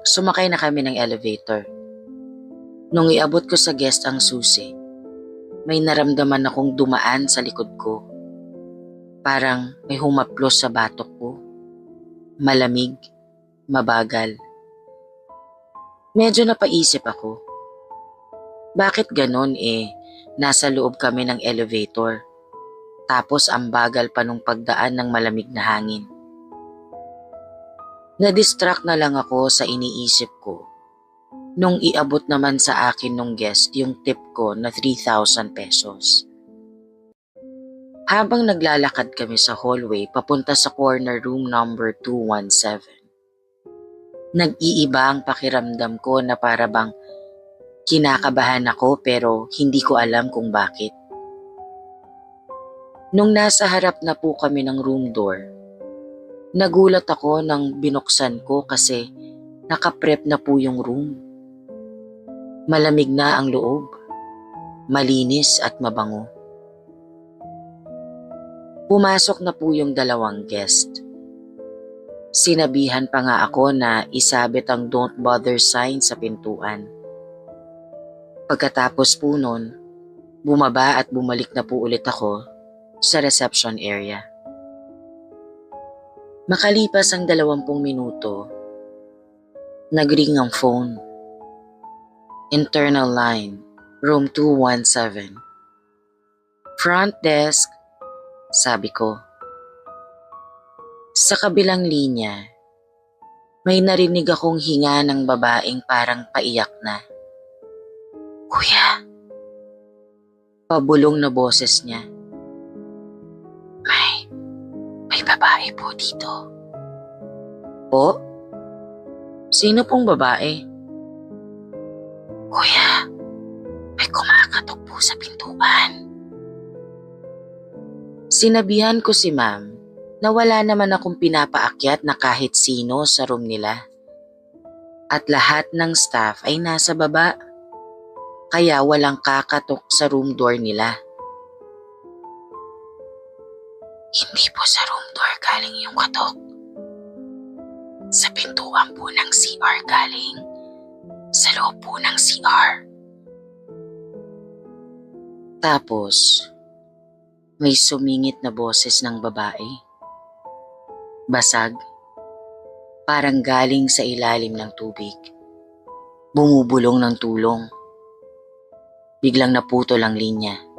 Sumakay na kami ng elevator. Nung iabot ko sa guest ang susi, may naramdaman akong dumaan sa likod ko. Parang may humaplos sa batok ko. Malamig, mabagal. Medyo napaisip ako. Bakit ganon nasa loob kami ng elevator. Tapos ang bagal pa nung pagdaan ng malamig na hangin. Na-distract na lang ako sa iniisip ko. Nung iabot naman sa akin nung guest yung tip ko na 3,000 pesos. Habang naglalakad kami sa hallway papunta sa corner room number 217, nag-iiba ang pakiramdam ko na para bang kinakabahan ako pero hindi ko alam kung bakit. Nung nasa harap na po kami ng room door, nagulat ako nang binuksan ko kasi nakaprep na po yung room. Malamig na ang loob, malinis at mabango. Pumasok na po yung dalawang guest. Sinabihan pa nga ako na isabit ang don't bother sign sa pintuan. Pagkatapos po nun, bumaba at bumalik na po ulit ako sa reception area. Makalipas ang 20 minuto, nag-ring ang phone. Internal line, room 217. Front desk, sabi ko. Sa kabilang linya, may narinig akong hinga ng babaeng parang paiyak na. Kuya! Pabulong na boses niya. May babae po dito. Po? Sino pong babae? Kuya, may kumakatok po sa pintuan. Sinabihan ko si ma'am na wala naman akong pinapaakyat na kahit sino sa room nila. At lahat ng staff ay nasa baba. Kaya walang kakatok sa room door nila. Hindi po sa room door galing yung katok. Sa pintuan po ng CR galing. Sa loob po ng CR. Tapos, may sumingit na boses ng babae. Basag. Parang galing sa ilalim ng tubig. Bumubulong ng tulong. Biglang naputol ang linya.